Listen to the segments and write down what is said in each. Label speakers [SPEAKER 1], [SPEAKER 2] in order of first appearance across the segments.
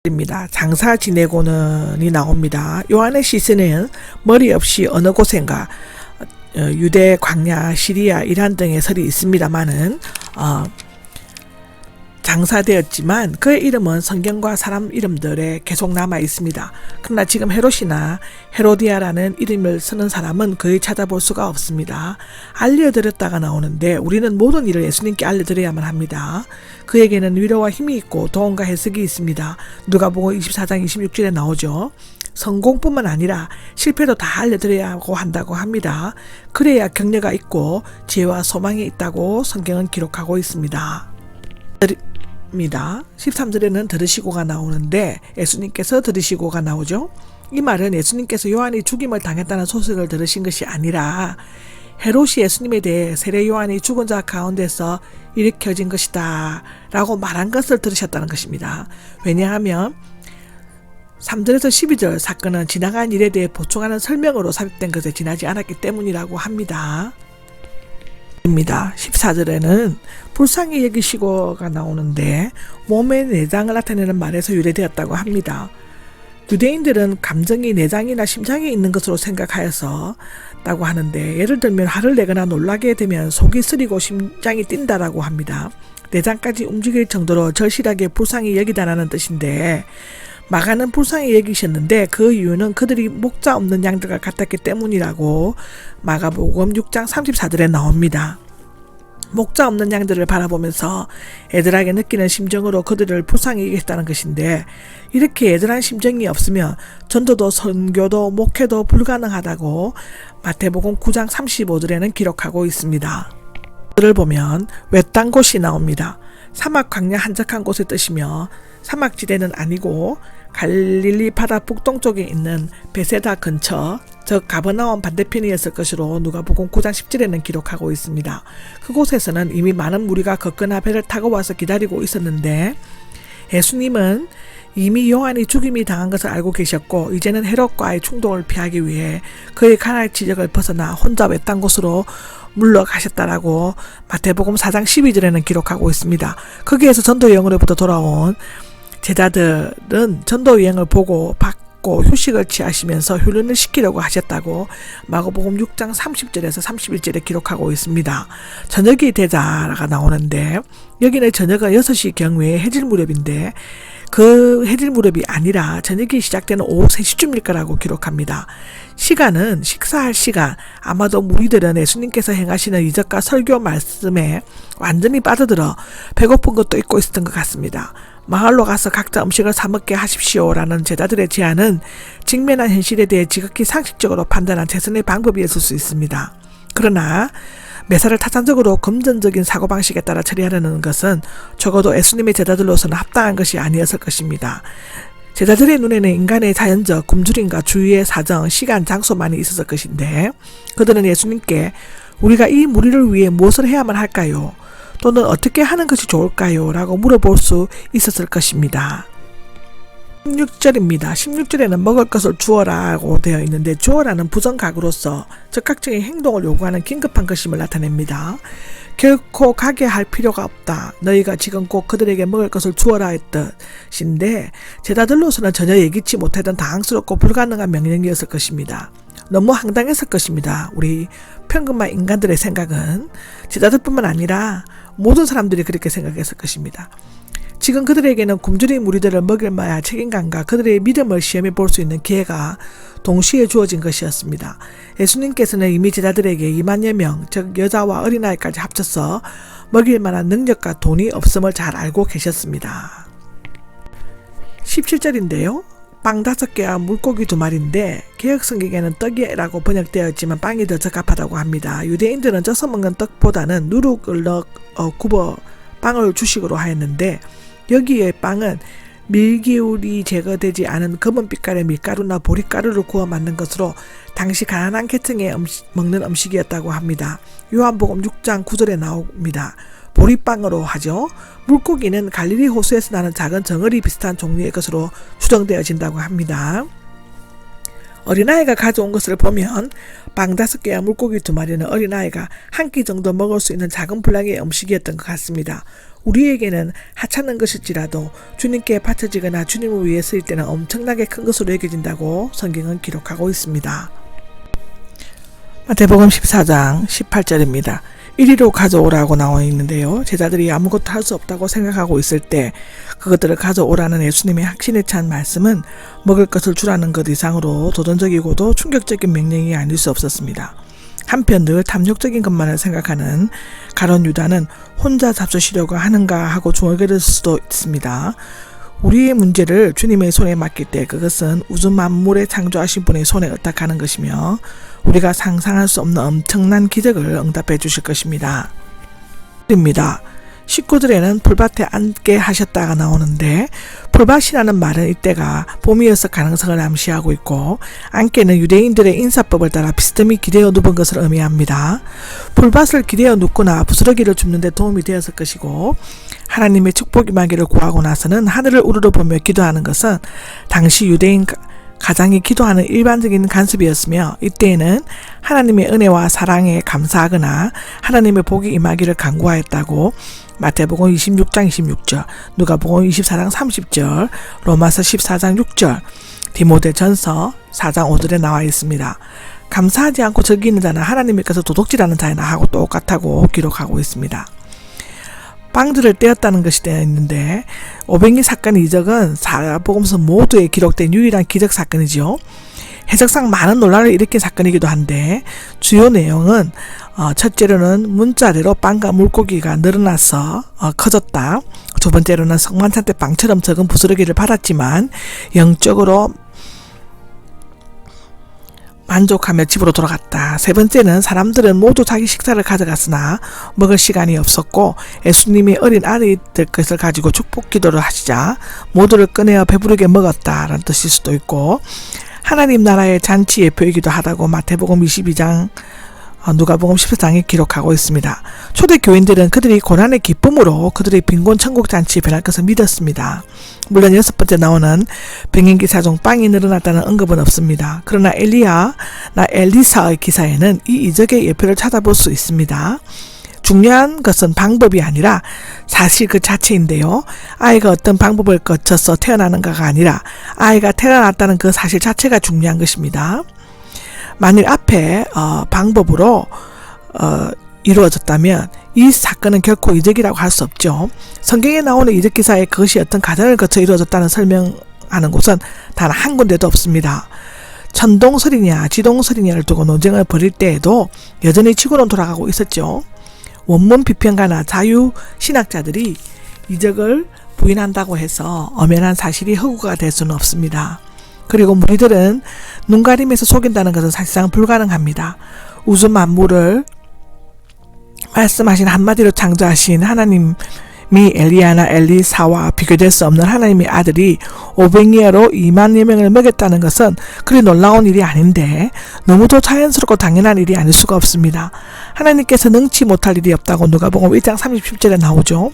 [SPEAKER 1] 입니다. 장사 지내고는이 나옵니다. 요한의 시스는 머리 없이 어느 곳엔가 유대, 광야, 시리아, 이란 등의 설이 있습니다만은 장사되었지만 그의 이름은 성경과 사람 이름들에 계속 남아 있습니다. 그러나 지금 헤롯이나 헤로디아라는 이름을 쓰는 사람은 거의 찾아볼 수가 없습니다. 알려드렸다가 나오는데 우리는 모든 일을 예수님께 알려드려야만 합니다. 그에게는 위로와 힘이 있고 도움과 해석이 있습니다. 누가복음 24장 26절에 나오죠. 성공뿐만 아니라 실패도 다 알려드려야 한다고 합니다. 그래야 격려가 있고 지혜와 소망이 있다고 성경은 기록하고 있습니다. 13절에는 들으시고가 나오는데 예수님께서 들으시고가 나오죠. 이 말은 예수님께서 요한이 죽임을 당했다는 소식을 들으신 것이 아니라 헤롯이 예수님에 대해 세례 요한이 죽은 자 가운데서 일으켜진 것이다 라고 말한 것을 들으셨다는 것입니다. 왜냐하면 3절에서 12절 사건은 지나간 일에 대해 보충하는 설명으로 삽입된 것에 지나지 않았기 때문이라고 합니다. 14절에는 불쌍히 여기시고가 나오는데 몸의 내장을 나타내는 말에서 유래되었다고 합니다. 유대인들은 감정이 내장이나 심장에 있는 것으로 생각하였다고 하는데 예를 들면 화를 내거나 놀라게 되면 속이 쓰리고 심장이 뛴다라고 합니다. 내장까지 움직일 정도로 절실하게 불쌍히 여기다라는 뜻인데 마가는 불쌍히 여기셨는데 그 이유는 그들이 목자 없는 양들과 같았기 때문이라고 마가복음 6장 34절에 나옵니다. 목자 없는 양들을 바라보면서 애들에게 느끼는 심정으로 그들을 불쌍히 여겼다는 것인데 이렇게 애들한 심정이 없으면 전도도 선교도 목회도 불가능하다고 마태복음 9장 35절에는 기록하고 있습니다. 그를 보면 외딴 곳이 나옵니다. 사막 광야 한적한 곳의 뜻이며 사막지대는 아니고 갈릴리 바다 북동쪽에 있는 베세다 근처 즉 가버나움 반대편이었을 것으로 누가복음 9장 10절에는 기록하고 있습니다. 그곳에서는 이미 많은 무리가 거거나 배를 타고 와서 기다리고 있었는데 예수님은 이미 요한이 죽임이 당한 것을 알고 계셨고 이제는 헤롯과의 충동을 피하기 위해 그의 가나의 지역을 벗어나 혼자 외딴 곳으로 물러가셨다라고 마태복음 4장 12절에는 기록하고 있습니다. 거기에서 전도 여행으로부터 돌아온 제자들은 전도 여행을 보고 받고 휴식을 취하시면서 훈련을 시키려고 하셨다고 마가복음 6장 30절에서 31절에 기록하고 있습니다. 저녁이 되자가 나오는데 여기는 저녁은 6시 경외의 해질 무렵인데 그 해질 무렵이 아니라 저녁이 시작되는 오후 3시쯤일 거라고 기록합니다. 시간은 식사할 시간, 아마도 무리들은 예수님께서 행하시는 이적과 설교 말씀에 완전히 빠져들어 배고픈 것도 잊고 있었던 것 같습니다. 마을로 가서 각자 음식을 사 먹게 하십시오라는 제자들의 제안은 직면한 현실에 대해 지극히 상식적으로 판단한 최선의 방법이었을 수 있습니다. 그러나 매사를 타산적으로 금전적인 사고방식에 따라 처리하려는 것은 적어도 예수님의 제자들로서는 합당한 것이 아니었을 것입니다. 제자들의 눈에는 인간의 자연적 굶주림과 주위의 사정, 시간, 장소만이 있었을 것인데 그들은 예수님께 우리가 이 무리를 위해 무엇을 해야만 할까요? 또는 어떻게 하는 것이 좋을까요? 라고 물어볼 수 있었을 것입니다. 16절입니다. 16절에는 먹을 것을 주어라고 되어 있는데 주어라는 부정각으로서 적극적인 행동을 요구하는 긴급한 것임을 나타냅니다. 결코 가게 할 필요가 없다. 너희가 지금 꼭 그들에게 먹을 것을 주어라 했듯인데 제자들로서는 전혀 예기치 못하던 당황스럽고 불가능한 명령이었을 것입니다. 너무 황당했을 것입니다. 우리 평범한 인간들의 생각은 제자들뿐만 아니라 모든 사람들이 그렇게 생각했을 것입니다. 지금 그들에게는 굶주린 무리들을 먹일 만한 책임감과 그들의 믿음을 시험해 볼 수 있는 기회가 동시에 주어진 것이었습니다. 예수님께서는 이미 제자들에게 2만여 명, 즉 여자와 어린아이까지 합쳐서 먹일 만한 능력과 돈이 없음을 잘 알고 계셨습니다. 17절인데요. 빵 5개와 물고기 2마리인데 개역성경에는 떡이라고 번역되어 있지만 빵이 더 적합하다고 합니다. 유대인들은 쪄서 먹는 떡보다는 누룩을 굽어 빵을 주식으로 하였는데 여기에 빵은 밀기울이 제거되지 않은 검은 빛깔의 밀가루나 보리가루를 구워 만든 것으로 당시 가난한 계층에 먹는 음식이었다고 합니다. 요한복음 6장 9절에 나옵니다. 보리빵으로 하죠. 물고기는 갈릴리 호수에서 나는 작은 정어리 비슷한 종류의 것으로 추정되어진다고 합니다. 어린아이가 가져온 것을 보면 빵 5개와 물고기 2마리는 어린아이가 한 끼 정도 먹을 수 있는 작은 분량의 음식이었던 것 같습니다. 우리에게는 하찮은 것일지라도 주님께 바쳐지거나 주님을 위해 쓰일 때는 엄청나게 큰 것으로 여겨진다고 성경은 기록하고 있습니다. 마태복음 14장 18절입니다. 이리로 가져오라고 나와 있는데요. 제자들이 아무것도 할 수 없다고 생각하고 있을 때 그것들을 가져오라는 예수님의 확신에 찬 말씀은 먹을 것을 주라는 것 이상으로 도전적이고도 충격적인 명령이 아닐 수 없었습니다. 한편 늘 탐욕적인 것만을 생각하는 가룟 유다는 혼자 잡수시려고 하는가 하고 중얼거릴 수도 있습니다. 우리의 문제를 주님의 손에 맡길 때 그것은 우주 만물에 창조하신 분의 손에 의탁하는 것이며 우리가 상상할 수 없는 엄청난 기적을 응답해 주실 것입니다. 19절에는 풀밭에 앉게 하셨다가 나오는데 풀밭이라는 말은 이때가 봄이어서 가능성을 암시하고 있고 앉게는 유대인들의 인사법을 따라 비스듬히 기대어 눕은 것을 의미합니다. 풀밭을 기대어 눕거나 부스러기를 줍는 데 도움이 되었을 것이고 하나님의 축복이 임하기를 구하고 나서는 하늘을 우러러보며 기도하는 것은 당시 유대인 가장이 기도하는 일반적인 관습이었으며 이때에는 하나님의 은혜와 사랑에 감사하거나 하나님의 복이 임하기를 간구하였다고 마태복음 26장 26절, 누가복음 24장 30절, 로마서 14장 6절, 디모데전서 4장 5절에 나와 있습니다. 감사하지 않고 즐기는 자는 하나님께서 도둑질하는 자이나 하고 똑같다고 기록하고 있습니다. 빵들을 떼었다는 것이 되어 있는데 500리 사건의 이적은 사복음서 모두에 기록된 유일한 기적 사건이죠. 해석상 많은 논란을 일으킨 사건이기도 한데 주요 내용은 첫째로는 문자대로 빵과 물고기가 늘어나서 커졌다. 두 번째로는 성만찬 때 빵처럼 적은 부스러기를 받았지만 영적으로 만족하며 집으로 돌아갔다. 세 번째는 사람들은 모두 자기 식사를 가져갔으나 먹을 시간이 없었고 예수님이 어린 아이들 것을 가지고 축복 기도를 하시자 모두를 꺼내어 배부르게 먹었다라는 뜻일 수도 있고 하나님 나라의 잔치 예표이기도 하다고 마태복음 22장 누가복음 14장에 기록하고 있습니다. 초대 교인들은 그들이 고난의 기쁨으로 그들의 빈곤 천국 잔치에 변할 것을 믿었습니다. 물론 6번째 나오는 병행기사 중 빵이 늘어났다는 언급은 없습니다. 그러나 엘리야나 엘리사의 기사에는 이 이적의 예표를 찾아볼 수 있습니다. 중요한 것은 방법이 아니라 사실 그 자체인데요. 아이가 어떤 방법을 거쳐서 태어나는가가 아니라 아이가 태어났다는 그 사실 자체가 중요한 것입니다. 만일 앞에 방법으로 이루어졌다면 이 사건은 결코 이적이라고 할 수 없죠. 성경에 나오는 이적 기사에 그것이 어떤 과정을 거쳐 이루어졌다는 설명하는 곳은 단 한 군데도 없습니다. 천동설이냐 지동설이냐를 두고 논쟁을 벌일 때에도 여전히 지구론 돌아가고 있었죠. 원문 비평가나 자유신학자들이 이적을 부인한다고 해서 엄연한 사실이 허구가 될 수는 없습니다. 그리고 무리들은 눈가림에서 속인다는 것은 사실상 불가능합니다. 우주 만물을 말씀하신 한마디로 창조하신 하나님이 엘리야나 엘리사와 비교될 수 없는 하나님의 아들이 500리아로 2만여 명을 먹였다는 것은 그리 놀라운 일이 아닌데 너무도 자연스럽고 당연한 일이 아닐 수가 없습니다. 하나님께서 능치 못할 일이 없다고 누가복음 1장 30절에 나오죠.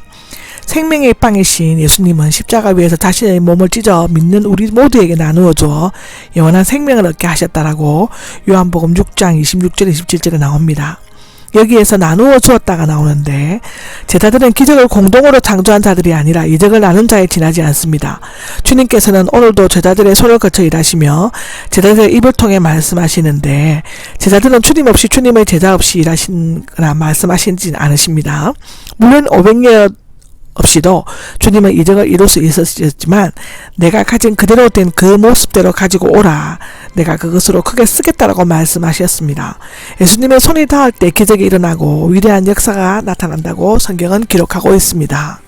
[SPEAKER 1] 생명의 빵이신 예수님은 십자가 위에서 자신의 몸을 찢어 믿는 우리 모두에게 나누어 주어 영원한 생명을 얻게 하셨다라고 요한복음 6장 26절 27절에 나옵니다. 여기에서 나누어 주었다가 나오는데 제자들은 기적을 공동으로 창조한 자들이 아니라 이적을 나눈 자에 지나지 않습니다. 주님께서는 오늘도 제자들의 손을 거쳐 일하시며 제자들의 입을 통해 말씀하시는데 제자들은 주님 없이 주님의 제자 없이 일하시거나 말씀하시지 않으십니다. 물론 500년 없이도 주님은 이적을 이룰 수 있었지만 내가 가진 그대로 된 그 모습대로 가지고 오라. 내가 그것으로 크게 쓰겠다라고 말씀하셨습니다. 예수님의 손이 닿을 때 기적이 일어나고 위대한 역사가 나타난다고 성경은 기록하고 있습니다.